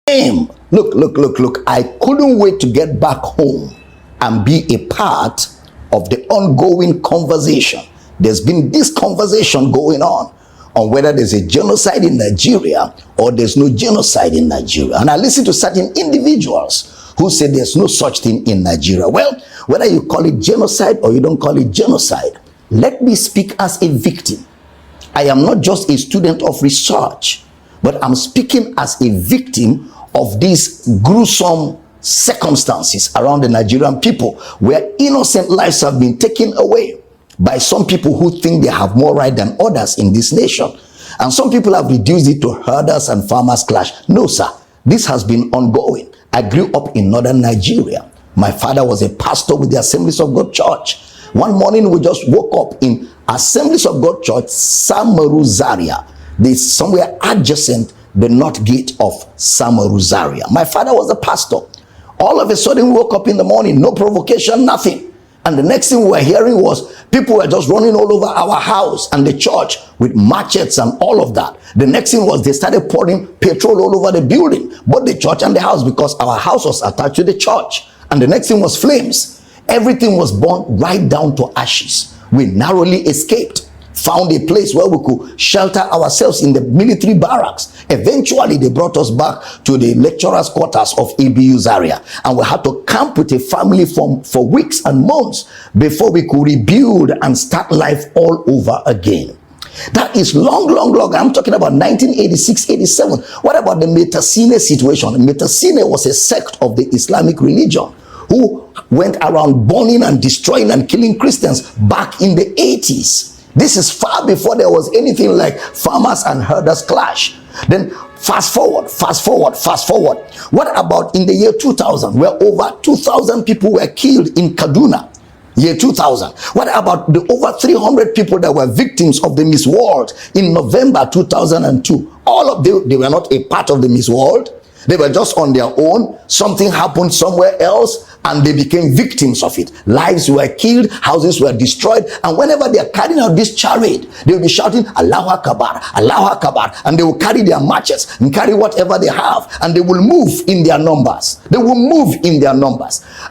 Look. I couldn't wait to get back home and be a part of the ongoing conversation. There's been this conversation going on whether there's a genocide in Nigeria or there's no genocide in Nigeria. And I listen to certain individuals who say there's no such thing in Nigeria. Well, whether you call it genocide or you don't call it genocide, let me speak as a victim. I am not just a student of research, but I'm speaking as a victim of these gruesome circumstances around the Nigerian people, where innocent lives have been taken away by some people who think they have more right than others in this nation. And some people have reduced it to herders and farmers clash. No, sir, this has been ongoing. I grew up in northern Nigeria. My father was a pastor with the Assemblies of God Church. One morning we just woke up in Assemblies of God Church, Samaru Zaria. There's somewhere adjacent the north gate of Samaru Zaria. My father was a pastor. All of a sudden we woke up in the morning, no provocation, nothing. And the next thing we were hearing was people were just running all over our house and the church with machetes and all of that. The next thing was they started pouring petrol all over the building, both the church and the house, because our house was attached to the church. And the next thing was flames. Everything was burned right down to ashes. We narrowly escaped, found a place where we could shelter ourselves in the military barracks. Eventually, they brought us back to the lecturers' quarters of ABU Zaria, and we had to camp with a family for weeks and months before we could rebuild and start life all over again. That is long. I'm talking about 1986-87. What about the Metasine situation? Metasine was a sect of the Islamic religion who went around burning and destroying and killing Christians back in the 80s. This is far before there was anything like farmers and herders clash. Then fast forward. What about in the year 2000, where over 2,000 people were killed in Kaduna? Year 2000. What about the over 300 people that were victims of the Miss World in November 2002? All of them, they were not a part of the Miss World. They were just on their own. Something happened somewhere else and they became victims of it. Lives were killed, houses were destroyed, and whenever they are carrying out this charade, they will be shouting Allahu Akbar, Allahu Akbar, and they will carry their matches and carry whatever they have, and they will move in their numbers.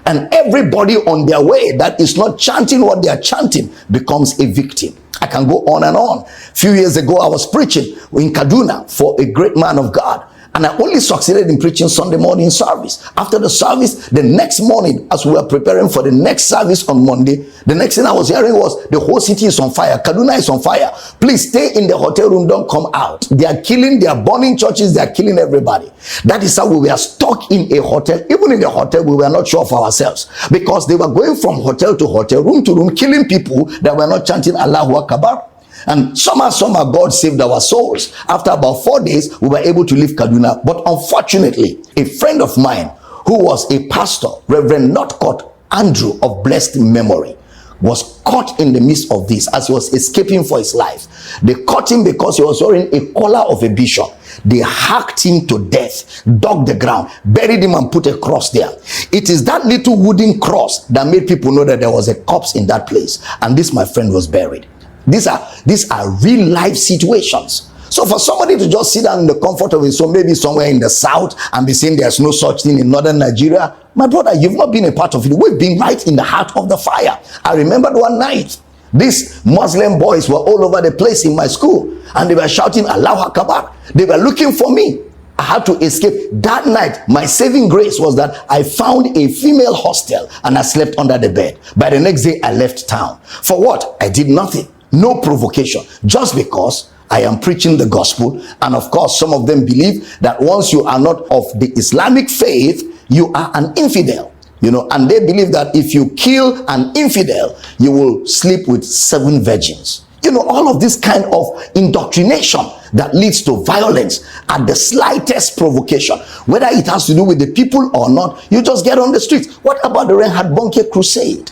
And everybody on their way that is not chanting what they are chanting becomes a victim. I can go on and on. A few years ago, I was preaching in Kaduna for a great man of God. And I only succeeded in preaching Sunday morning service. After the service, the next morning, as we were preparing for the next service on Monday, the next thing I was hearing was the whole city is on fire. Kaduna is on fire. Please stay in the hotel room. Don't come out. They are killing, they are burning churches, they are killing everybody. That is how we were stuck in a hotel. Even in the hotel, we were not sure of ourselves, because they were going from hotel to hotel, room to room, killing people that were not chanting Allahu Akbar. And somehow God saved our souls. After about 4 days, we were able to leave Kaduna. But unfortunately, a friend of mine who was a pastor, Reverend Northcote Andrew of blessed memory, was caught in the midst of this as he was escaping for his life. They caught him because he was wearing a collar of a bishop. They hacked him to death, dug the ground, buried him and put a cross there. It is that little wooden cross that made people know that there was a corpse in that place. And this, my friend, was buried. These are real life situations. So for somebody to just sit down in the comfort of his home, maybe somewhere in the south, and be saying there's no such thing in northern Nigeria, my brother, you've not been a part of it. We've been right in the heart of the fire. I remembered one night, these Muslim boys were all over the place in my school, and they were shouting Allahu Akbar. They were looking for me. I had to escape. That night, my saving grace was that I found a female hostel and I slept under the bed. By the next day, I left town. For what? I did nothing. No provocation, just because I am preaching the gospel. And of course, some of them believe that once you are not of the Islamic faith, you are an infidel, and they believe that if you kill an infidel, you will sleep with 7 virgins. All of this kind of indoctrination that leads to violence at the slightest provocation, whether it has to do with the people or not, you just get on the streets. What about the Reinhard Bonnke crusade?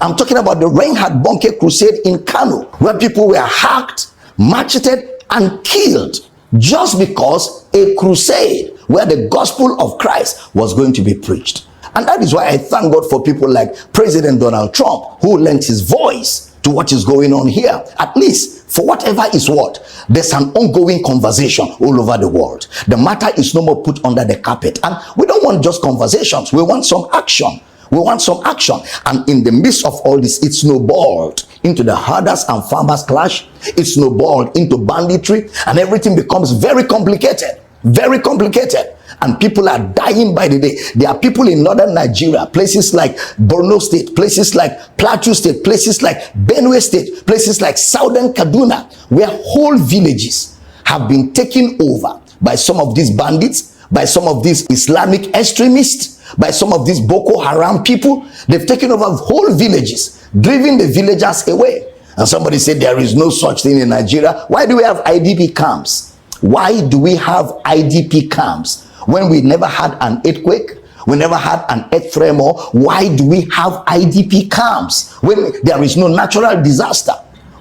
I'm talking about the Reinhard Bonnke crusade in Kano, where people were hacked, macheted, and killed just because a crusade where the gospel of Christ was going to be preached. And that is why I thank God for people like President Donald Trump, who lent his voice to what is going on here. At least For whatever is what, there's an ongoing conversation all over the world. The matter is no more put under the carpet. And we don't want just conversations. We want some action. We want some action. And in the midst of all this, it snowballed into the herders and farmers clash. It snowballed into banditry, and everything becomes very complicated. Very complicated. And people are dying by the day. There are people in northern Nigeria, places like Borno State, places like Plateau State, places like Benue State, places like southern Kaduna, where whole villages have been taken over by some of these bandits, by some of these Islamic extremists, by some of these Boko Haram people. They've taken over whole villages, driven the villagers away. And somebody said there is no such thing in Nigeria. Why do we have IDP camps? Why do we have IDP camps when we never had an earthquake? We never had an earth tremor. Why do we have IDP camps when there is no natural disaster?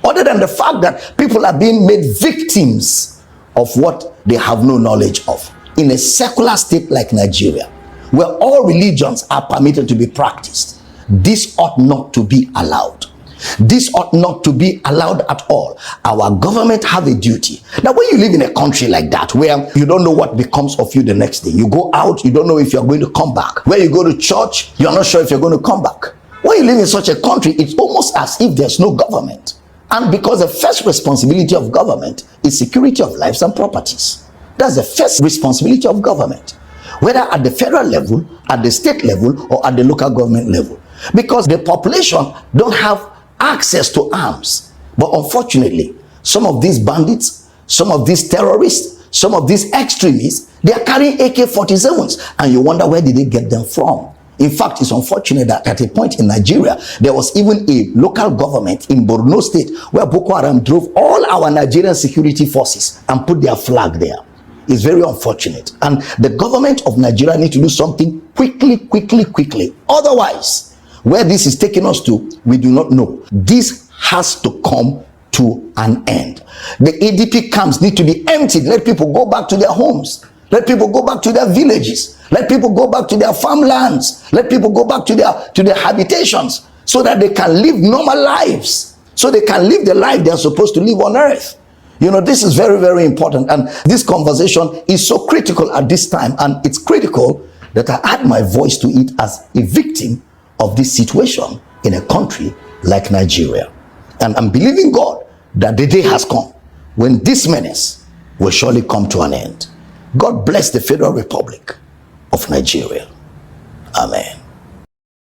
Other than the fact that people are being made victims of what they have no knowledge of. In a secular state like Nigeria, where all religions are permitted to be practiced, this ought not to be allowed. This ought not to be allowed at all. Our government have a duty. Now, when you live in a country like that, where you don't know what becomes of you the next day, you go out, you don't know if you're going to come back. Where you go to church, you're not sure if you're going to come back. When you live in such a country, it's almost as if there's no government. And because the first responsibility of government is security of lives and properties. That's the first responsibility of government, whether at the federal level, at the state level, or at the local government level. Because the population don't have access to arms. But unfortunately, some of these bandits, some of these terrorists, some of these extremists, they are carrying AK-47s, and you wonder where did they get them from. In fact, it's unfortunate that at a point in Nigeria, there was even a local government in Borno State where Boko Haram drove all our Nigerian security forces and put their flag there. It's very unfortunate, and the government of Nigeria needs to do something quickly. Otherwise, where this is taking us to, we do not know. This has to come to an end. The ADP camps need to be emptied. Let people go back to their homes. Let people go back to their villages. Let people go back to their farmlands. Let people go back to their habitations, so that they can live normal lives, so they can live the life they are supposed to live on earth. You know, this is very important, and this conversation is so critical at this time, and it's critical that I add my voice to it as a victim of this situation in a country like Nigeria. And I'm believing God that the day has come when this menace will surely come to an end. God bless the Federal Republic of Nigeria. Amen.